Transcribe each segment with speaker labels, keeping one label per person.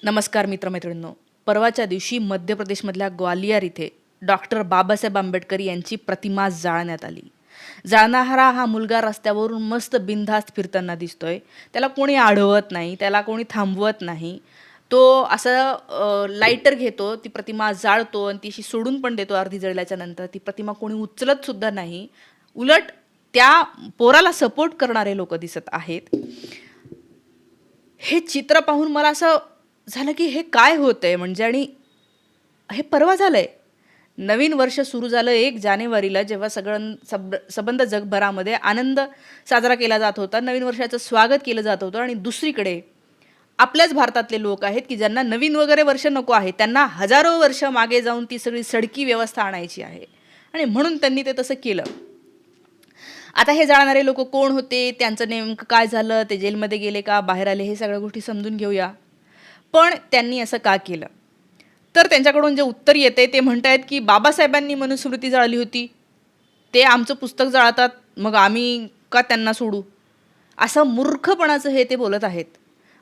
Speaker 1: नमस्कार मित्रमैत्रिणींनो. परवाच्या दिवशी मध्य प्रदेशमधल्या ग्वालियर इथे डॉक्टर बाबासाहेब आंबेडकर यांची प्रतिमा जाळण्यात आली. जाळणारा हा मुलगा रस्त्यावरून मस्त बिनधास्त फिरताना दिसतोय. त्याला कोणी अडवत नाही, त्याला कोणी थांबवत नाही. तो असं लायटर घेतो, ती प्रतिमा जाळतो आणि ती अशी सोडून पण देतो अर्धी जळल्याच्या नंतर. ती प्रतिमा कोणी उचलत सुद्धा नाही. उलट त्या पोराला सपोर्ट करणारे लोक दिसत आहेत. हे चित्र पाहून मला असं झालं की हे काय होतंय म्हणजे. आणि हे परवा झालंय. नवीन वर्ष सुरू झालं 1 जानेवारीला, जेव्हा सबंध जगभरामध्ये आनंद साजरा केला जात होता, नवीन वर्षाचं स्वागत केलं जात होतं. आणि दुसरीकडे आपल्याच भारतातले लोक आहेत की ज्यांना नवीन वगैरे वर्ष नको आहे, त्यांना हजारो वर्ष मागे जाऊन ती सगळी सडकी व्यवस्था आणायची आहे आणि म्हणून त्यांनी ते तसं केलं. आता हे जाणणारे लोक कोण होते, त्यांचं नेमकं काय झालं, ते जेलमध्ये गेले का, बाहेर आले, हे सगळ्या गोष्टी समजून घेऊया. पण त्यांनी असं का केलं? तर त्यांच्याकडून जे उत्तर येते ते म्हणतायत की बाबासाहेबांनी मनुस्मृती जाळली होती, ते आमचं पुस्तक जाळतात, मग आम्ही का त्यांना सोडू? असं मूर्खपणाचं हे ते बोलत आहेत.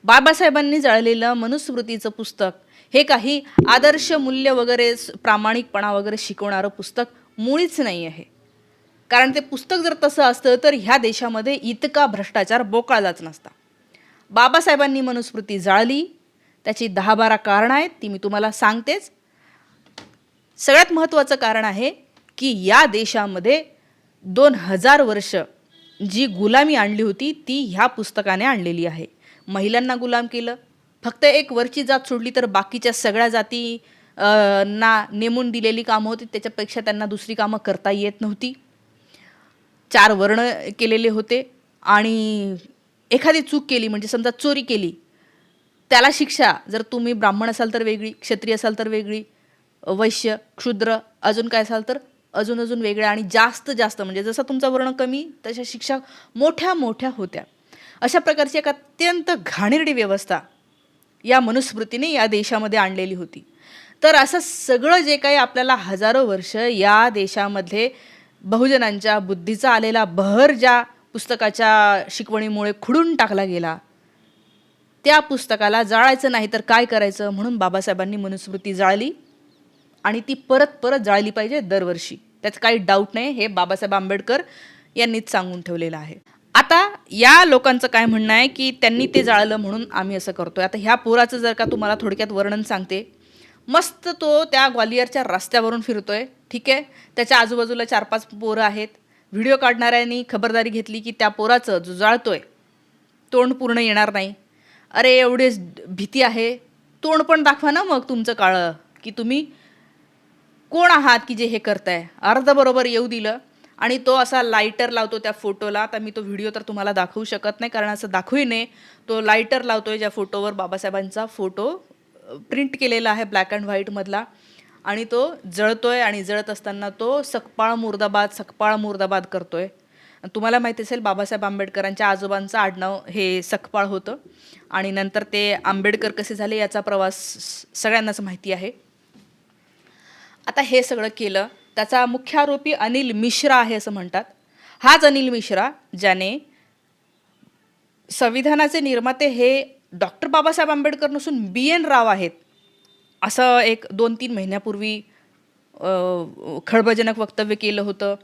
Speaker 1: बाबासाहेबांनी जाळलेलं मनुस्मृतीचं पुस्तक हे काही आदर्श मूल्य वगैरे, प्रामाणिकपणा वगैरे शिकवणारं पुस्तक मुळीच नाही आहे. कारण ते पुस्तक जर तसं असतं तर ह्या देशामध्ये इतका भ्रष्टाचार बोकाळलाच नसता. बाबासाहेबांनी मनुस्मृती जाळली, त्याची 10-12 कारणं आहेत, ती मी तुम्हाला सांगतेच. सगळ्यात महत्त्वाचं कारण आहे की या देशामध्ये 2000 वर्ष जी गुलामी आणली होती ती ह्या पुस्तकाने आणलेली आहे. महिलांना गुलाम केलं. फक्त एक वरची जात सोडली तर बाकीच्या सगळ्या जाती ना नेमून दिलेली कामं होती, त्याच्यापेक्षा त्यांना दुसरी कामं करता येत नव्हती. 4 वर्ण केलेले होते आणि एखादी चूक केली म्हणजे समजा चोरी केली, त्याला शिक्षा जर तुम्ही ब्राह्मण असाल तर वेगळी, क्षत्रिय असाल तर वेगळी, वैश्य, क्षुद्र, अजून काय असाल तर अजून वेगळ्या, आणि जास्त म्हणजे जसा तुमचा वर्ण कमी तशा शिक्षा मोठ्या मोठ्या होत्या. अशा प्रकारची एक अत्यंत घाणेरडी व्यवस्था या मनुस्मृतीने या देशामध्ये आणलेली होती. तर असं सगळं जे काही आपल्याला हजारो वर्ष या देशामध्ये बहुजनांच्या बुद्धीचा आलेला बहर ज्या पुस्तकाच्या शिकवणीमुळे खुडून टाकला गेला, त्या पुस्तकाला जाळायचं नाही तर काय करायचं म्हणून बाबासाहेबांनी मनुस्मृती जाळली आणि ती परत जाळली पाहिजे दरवर्षी. त्याचं काही डाऊट नाही, हे बाबासाहेब आंबेडकर यांनीच सांगून ठेवलेलं आहे. आता या लोकांचं काय म्हणणं आहे की त्यांनी ते जाळलं म्हणून आम्ही असं करतोय. आता ह्या पोराचं जर का तुम्हाला थोडक्यात वर्णन सांगते. मस्त तो त्या ग्वालियरच्या रस्त्यावरून फिरतोय, ठीक आहे. त्याच्या आजूबाजूला 4-5 पोरं आहेत. व्हिडिओ काढणाऱ्यांनी खबरदारी घेतली की त्या पोराचं जो जाळतोय तोंड पूर्ण येणार नाही. अरे एवढीच भीती आहे, तोंड पण दाखवा ना मग तुमचं काळं, की तुम्ही कोण आहात की जे हे करताय. अर्ध बरोबर येऊ दिलं आणि तो असा लायटर लावतो त्या फोटोला. आता मी तो व्हिडिओ तर तुम्हाला दाखवू शकत नाही कारण असं दाखवू नये. तो लायटर लावतोय ज्या फोटोवर बाबासाहेबांचा फोटो प्रिंट केलेला आहे ब्लॅक अँड व्हाईटमधला, आणि तो जळतोय. आणि जळत असताना तो सकपाळ मुर्दाबाद करतोय. तुम्हाला माहिती असेल बाबासाहेब आंबेडकरांच्या आजोबांचं आडनाव हे सकपाळ होतं आणि नंतर ते आंबेडकर कसे झाले याचा प्रवास सगळ्यांनाच माहिती आहे. आता हे सगळं केलं, त्याचा मुख्य आरोपी अनिल मिश्रा आहे असं म्हणतात. हाच अनिल मिश्रा ज्याने संविधानाचे निर्माते हे डॉक्टर बाबासाहेब आंबेडकर नसून BN राव आहेत असं एक 2-3 महिन्यापूर्वी खळबळजनक वक्तव्य केलं होतं.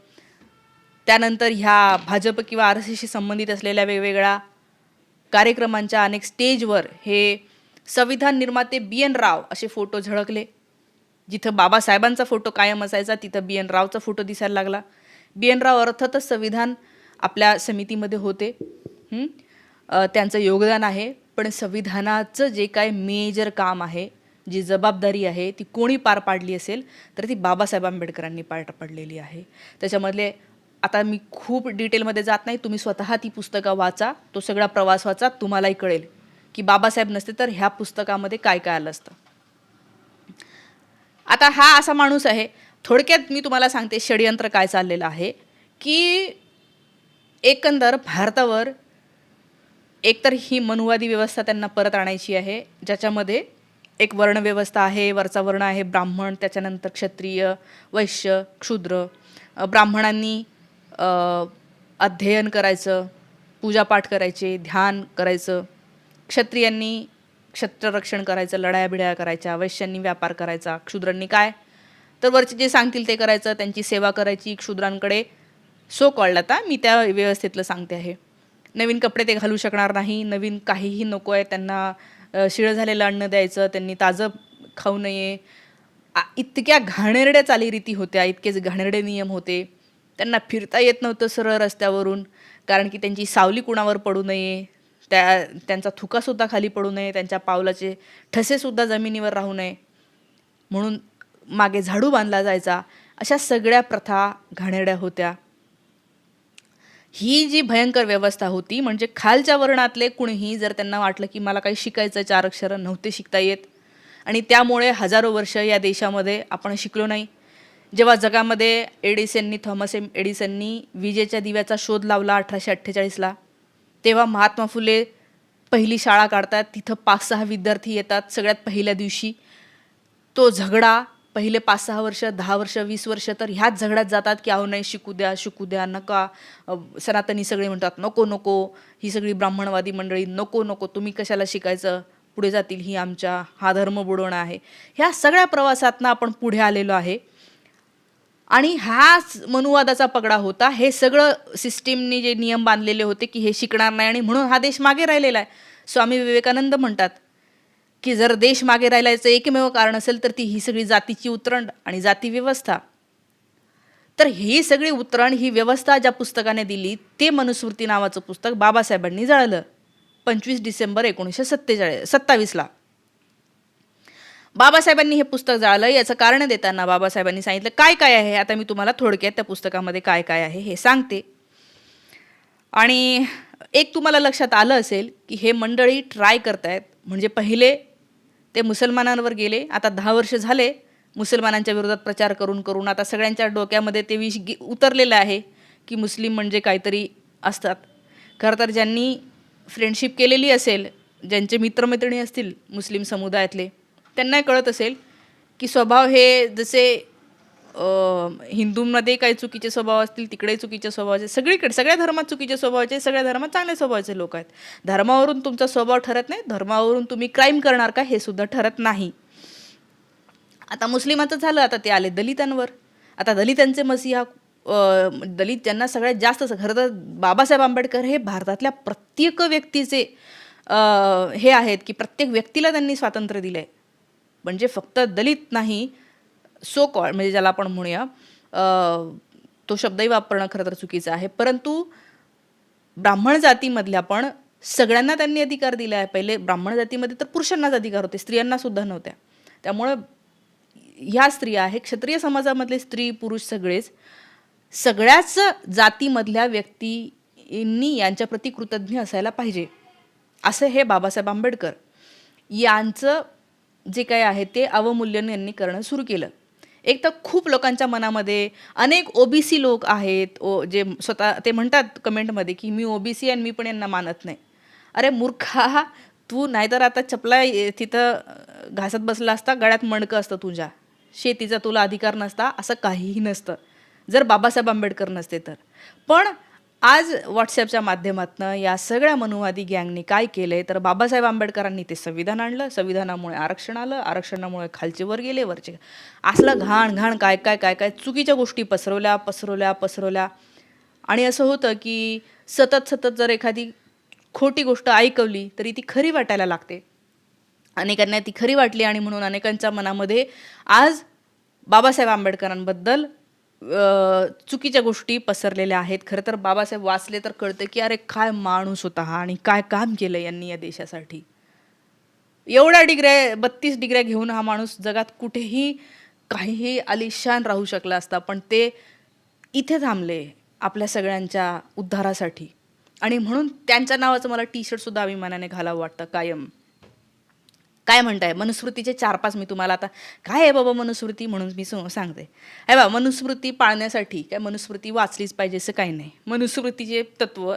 Speaker 1: त्यानंतर ह्या भाजप किंवा RSSशी संबंधित असलेल्या वेगवेगळ्या कार्यक्रमांच्या अनेक स्टेजवर हे संविधान निर्माते BN राव असे फोटो झळकले. जिथं बाबासाहेबांचा फोटो कायम असायचा तिथं BN रावचा फोटो दिसायला लागला. BN राव अर्थातच संविधान आपल्या समितीमध्ये होते, त्यांचं योगदान आहे. पण संविधानाचं जे काय मेजर काम आहे, जी जबाबदारी आहे, ती कोणी पार पाडली असेल तर ती बाबासाहेब आंबेडकरांनी पार पाडलेली आहे. त्याच्यामधले आता मी खूप डिटेलमध्ये जात नाही, तुम्ही स्वतः ती पुस्तकं वाचा, तो सगळा प्रवास वाचा, तुम्हालाही कळेल की बाबासाहेब नसते तर ह्या पुस्तकामध्ये काय काय आलं असतं. आता हा असा माणूस आहे. थोडक्यात मी तुम्हाला सांगते षडयंत्र काय चाललेलं आहे की एकंदर भारतावर एकतर ही मनुवादी व्यवस्था त्यांना परत आणायची आहे, ज्याच्यामध्ये एक वर्णव्यवस्था आहे. वरचा वर्ण आहे ब्राह्मण, त्याच्यानंतर क्षत्रिय, वैश्य, क्षुद्र. ब्राह्मणांनी अध्ययन करायचं, पूजापाठ करायचे, ध्यान करायचं. क्षत्रियांनी क्षत्ररक्षण करायचं, लढाया-बिढाया करायच्या, वैश्यांनी व्यापार करायचा, क्षुद्रांनी काय, तर वरचे जे सांगतील ते करायचं, त्यांची सेवा करायची. क्षुद्रांकडे सो कॉल्ड, आता मी त्या व्यवस्थेतलं सांगते आहे. नवीन कपडे ते घालू शकणार नाही, नवीन काहीही नको आहे त्यांना. शिळं झालेलं अन्न द्यायचं, त्यांनी ताजं खाऊ नये. इतक्या घाणेरड्या चालीरीती होत्या, इतकेच घाणेरडे नियम होते. त्यांना फिरता येत नव्हतं सरळ रस्त्यावरून, कारण की त्यांची सावली कुणावर पडू नये, त्यांचा थुकासुद्धा खाली पडू नये, त्यांच्या पावलाचे ठसेसुद्धा जमिनीवर राहू नये म्हणून मागे झाडू बांधला जायचा. अशा सगळ्या प्रथा घाणेरड्या होत्या. ही जी भयंकर व्यवस्था होती, म्हणजे खालच्या वर्णातले कुणीही जर त्यांना वाटलं की मला काही शिकायचं, 4 अक्षरं नव्हते शिकता येत, आणि त्यामुळे हजारो वर्ष या देशामध्ये आपण शिकलो नाही. जेव्हा जगामध्ये थॉमस एडिसननी विजेच्या दिव्याचा शोध लावला 1848ला, तेव्हा महात्मा फुले पहिली शाळा काढतात. तिथं 5-6 विद्यार्थी येतात सगळ्यात पहिल्या दिवशी. तो झगडा पहिले 5-6 वर्ष, 10 वर्ष, 20 वर्ष तर ह्याच झगड्यात जातात की अहो नाही, शिकू द्या, नका. सनातनी सगळे म्हणतात नको नको, ही सगळी ब्राह्मणवादी मंडळी नको नको, तुम्ही कशाला शिकायचं, पुढे जातील ही हा धर्म बुडवणं आहे. ह्या सगळ्या प्रवासातनं आपण पुढे आलेलो आहे. आणि हाच मनुवादाचा पगडा होता. हे सगळं सिस्टीमनी जे नियम बांधलेले होते की हे शिकणार नाही, आणि म्हणून हा देश मागे राहिलेला आहे. स्वामी विवेकानंद म्हणतात की जर देश मागे राहिल्याचं एकमेव कारण असेल तर ही सगळी जातीची उतरण आणि जाती व्यवस्था. तर ही सगळी उतरण, ही व्यवस्था ज्या पुस्तकाने दिली ते मनुस्मृती नावाचं पुस्तक बाबासाहेबांनी जाळलं 25 डिसेंबर 1927ला. बाबासाहेबांनी हे पुस्तक जाळलं. याचं कारण देताना बाबासाहेबांनी सांगितलं काय काय आहे. आता मी तुम्हाला थोडक्यात त्या पुस्तकामध्ये काय काय आहे हे सांगते. आणि एक तुम्हाला लक्षात आलं असेल की हे मंडळी ट्राय करतायत, म्हणजे पहिले ते मुसलमानांवर गेले, आता 10 वर्ष झाले मुसलमानांच्या विरोधात प्रचार करून करून आता सगळ्यांच्या डोक्यामध्ये ते विष उतरलेलं आहे की मुस्लिम म्हणजे काहीतरी असतात. खरं तर ज्यांनी फ्रेंडशिप केलेली असेल, ज्यांचे मित्रमैत्रिणी असतील मुस्लिम समुदायातले, त्यांना कळत असेल की स्वभाव हे जसे हिंदूंमध्ये काही चुकीचे स्वभाव असतील, तिकडे चुकीचे स्वभावाचे, सगळीकडे सगळ्या धर्मात चुकीचे स्वभावाचे, सगळ्या धर्मात चांगल्या स्वभावाचे लोक आहेत. धर्मावरून तुमचा स्वभाव ठरत नाही, धर्मावरून तुम्ही क्राईम करणार का हे सुद्धा ठरत नाही. आता मुस्लिमाचं झालं, आता ते आले दलितांवर. आता दलितांचे मसीहा, दलित ज्यांना सगळ्यात जास्त, खरं तर बाबासाहेब आंबेडकर हे भारतातल्या प्रत्येक व्यक्तीचे हे आहेत की प्रत्येक व्यक्तीला त्यांनी स्वातंत्र्य दिलं आहे. म्हणजे फक्त दलित नाही, सो कॉल्ड म्हणजे ज्याला आपण म्हणूया, तो शब्दही वापरणं खरं तर चुकीचं आहे, परंतु ब्राह्मण जातीमधल्या पण सगळ्यांना त्यांनी अधिकार दिला आहे. पहिले ब्राह्मण जातीमध्ये तर पुरुषांनाच अधिकार होते, स्त्रियांना सुद्धा नव्हत्या. त्यामुळं ह्या स्त्रिया आहे, क्षत्रिय समाजामधले स्त्री पुरुष सगळेच, सगळ्याच जातीमधल्या व्यक्तींनी यांच्याप्रती कृतज्ञ असायला पाहिजे, असं हे बाबासाहेब आंबेडकर यांचं जे काय आहे ते अवमूल्यन यांनी करणं सुरू केलं. एक तर खूप लोकांच्या मनामध्ये अनेक ओबीसी लोक आहेत, जे स्वतः ते म्हणतात कमेंटमध्ये की मी ओबीसी आणि मी पण यांना मानत नाही. अरे मूर्खा, तू नाहीतर आता चपला तिथं घासत बसला असता, गळ्यात मणकं असतं तुझ्या, शेतीचा तुला अधिकार नसता, असं काहीही नसतं जर बाबासाहेब आंबेडकर नसते तर. पण आज व्हॉट्सॲपच्या माध्यमातून या सगळ्या मनुवादी गँगने काय केलं आहे तर बाबासाहेब आंबेडकरांनी ते संविधान आणलं, संविधानामुळे आरक्षण आलं, आरक्षणामुळे खालचे वर गेले, वरचे असलं घाण घाण काय काय काय काय चुकीच्या गोष्टी पसरवल्या. आणि असं होतं की सतत जर एखादी खोटी गोष्ट ऐकवली तरी ती खरी वाटायला लागते. अनेकांना ती खरी वाटली आणि म्हणून अनेकांच्या मनामध्ये आज बाबासाहेब आंबेडकरांबद्दल चुकीच्या गोष्टी पसरलेल्या आहेत. खरं तर बाबासाहेब वाचले तर कळतं की अरे काय माणूस होता हा आणि काय काम केलं यांनी या देशासाठी. एवढ्या डिग्र्या, 32 डिग्र्या घेऊन हा माणूस जगात कुठेही काहीही आलिशान राहू शकला असता, पण ते इथे थांबले आपल्या सगळ्यांच्या उद्धारासाठी. आणि म्हणून त्यांच्या नावाचं मला टी-शर्टसुद्धा अभिमानाने घालावं वाटतं कायम. काय म्हणताय मनुस्मृतीचे 4-5 मी तुम्हाला, आता काय आहे बाबा मनुस्मृती म्हणून मी सांगते. आहे बा, मनुस्मृती पाळण्यासाठी काय मनुस्मृती वाचलीच पाहिजे असं काही नाही. मनुस्मृतीचे तत्त्व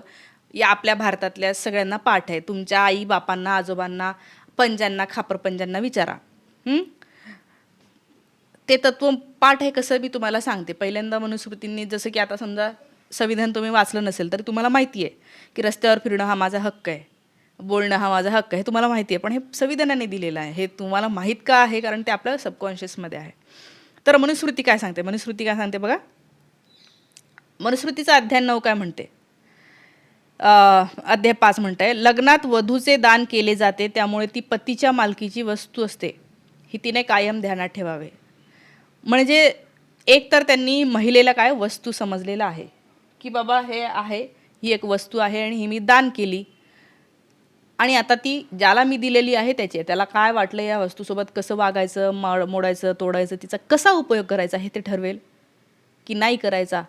Speaker 1: या आपल्या भारतातल्या सगळ्यांना पाठ आहे. तुमच्या आई बापांना, आजोबांना, पंजांना, खापरपंजांना विचारा, ते तत्त्व पाठ आहे कसं मी तुम्हाला सांगते. पहिल्यांदा मनुस्मृतींनी, जसं की आता समजा संविधान तुम्ही वाचलं नसेल तर तुम्हाला माहिती आहे की रस्त्यावर फिरणं हा माझा हक्क आहे, बोलणं हा माझा हक्क आहे, हे तुम्हाला माहिती आहे. पण हे संविधानाने दिलेलं आहे. हे तुम्हाला माहीत का आहे? कारण ते आपल्या सबकॉन्शियसमध्ये आहे. तर मनुस्मृती काय सांगते? मनुस्मृती काय सांगते बघा. मनुस्मृतीचा अध्याय 9 काय म्हणते? अध्याय 5 म्हणताय, लग्नात वधूचे दान केले जाते, त्यामुळे ती पतीच्या मालकीची वस्तू असते, ही तिने कायम ध्यानात ठेवावे. म्हणजे एक तर त्यांनी महिलेला काय वस्तू समजलेलं आहे, की बाबा हे आहे, ही एक वस्तू आहे आणि ही मी दान केली आणि आता ती ज्याला मी दिलेली आहे त्याची आहे. त्याला काय वाटलं या वस्तूसोबत कसं वागायचं, मोडायचं, तोडायचं, तिचा कसा उपयोग करायचा हे ते ठरवेल की नाही करायचा.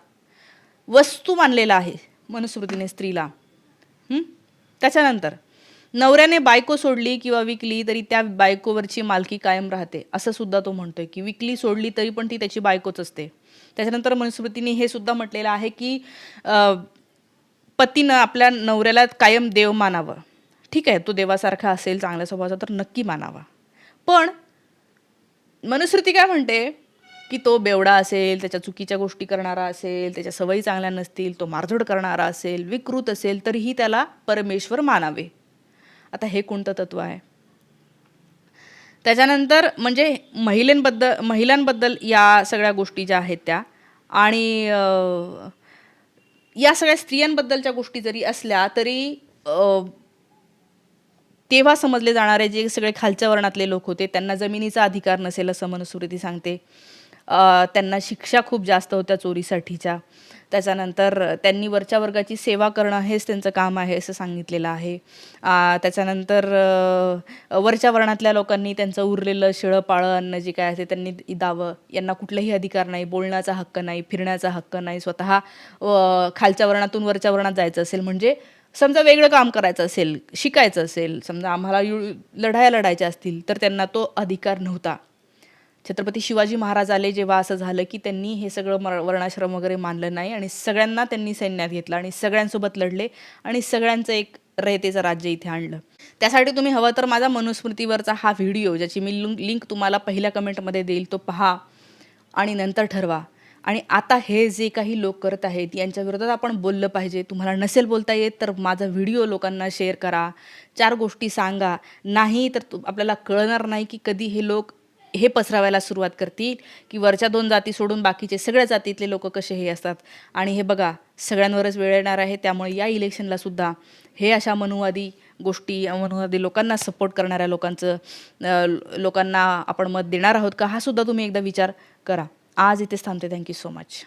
Speaker 1: वस्तू मानलेला आहे मनुस्मृतीने स्त्रीला. त्याच्यानंतर नवऱ्याने बायको सोडली किंवा विकली तरी त्या बायकोवरची मालकी कायम राहते, असं सुद्धा तो म्हणतोय की विकली सोडली तरी पण ती त्याची बायकोच असते. त्याच्यानंतर मनुस्मृतीने हे सुद्धा म्हटलेलं आहे की पतीनं आपल्या नवऱ्याला कायम देव मानावं. ठीक आहे, तो देवासारखा असेल, चांगल्या स्वभावाचा, तर नक्की मानावा. पण मनुस्मृती काय म्हणते की तो बेवडा असेल, त्याच्या चुकीच्या गोष्टी करणारा असेल, त्याच्या सवयी चांगल्या नसतील, तो मारझोड करणारा असेल, विकृत असेल, तरीही त्याला परमेश्वर मानावे. आता हे कोणतं तत्व आहे? त्याच्यानंतर म्हणजे महिलांबद्दल या सगळ्या गोष्टी ज्या आहेत त्या, आणि या सगळ्या स्त्रियांबद्दलच्या गोष्टी जरी असल्या तरी तेव्हा समजले जाणारे जे सगळे खालच्या वर्णातले लोक होते त्यांना जमिनीचा अधिकार नसेल असं मनुस्मृती सांगते. त्यांना शिक्षा खूप जास्त होत्या चोरीसाठीच्या. त्याच्यानंतर त्यांनी वरच्या वर्गाची सेवा करणं हेच त्यांचं काम आहे असं सांगितलेलं आहे. त्याच्यानंतर वरच्या वर्णातल्या लोकांनी त्यांचं उरलेलं शिळं पाळं अन्न जे काय आहे त्यांनी द्यावं. यांना कुठलाही अधिकार नाही, बोलण्याचा हक्क नाही, फिरण्याचा हक्क नाही. स्वतः खालच्या वर्णातून वरच्या वर्णात जायचं असेल, म्हणजे समजा वेगळं काम करायचं असेल, शिकायचं असेल, समजा आम्हाला लढाया लढायच्या असतील तर त्यांना तो अधिकार नव्हता. छत्रपती शिवाजी महाराज आले जेव्हा असं झालं की त्यांनी हे सगळं वर्णाश्रम वगैरे मानलं नाही आणि सगळ्यांना त्यांनी सैन्यात घेतलं आणि सगळ्यांसोबत लढले आणि सगळ्यांचं एक रयतेचं राज्य इथे आणलं. त्यासाठी तुम्ही हवं तर माझा मनुस्मृतीवरचा हा व्हिडिओ, ज्याची मी लिंक तुम्हाला पहिल्या कमेंटमध्ये देईल, तो पहा आणि नंतर ठरवा. आणि आता हे जे काही लोक करत आहेत यांच्या विरोधात आपण बोललं पाहिजे. तुम्हाला नसेल बोलता येत तर माझा व्हिडिओ लोकांना शेअर करा, 4 गोष्टी सांगा. नाही तर आपल्याला कळणार नाही की कधी हे लोक हे पसरवायला सुरुवात करतील की वरच्या 2 जाती सोडून बाकीचे सगळ्या जातीतले लोक कसे हे असतात. आणि हे बघा, सगळ्यांवरच वेळ येणार आहे. त्यामुळे या इलेक्शनला सुद्धा हे अशा मनुवादी गोष्टी, मनुवादी लोकांना सपोर्ट करणाऱ्या लोकांना आपण मत देणार आहोत का, हा सुद्धा तुम्ही एकदा विचार करा. आज इथेच थांबते. Thank you so much.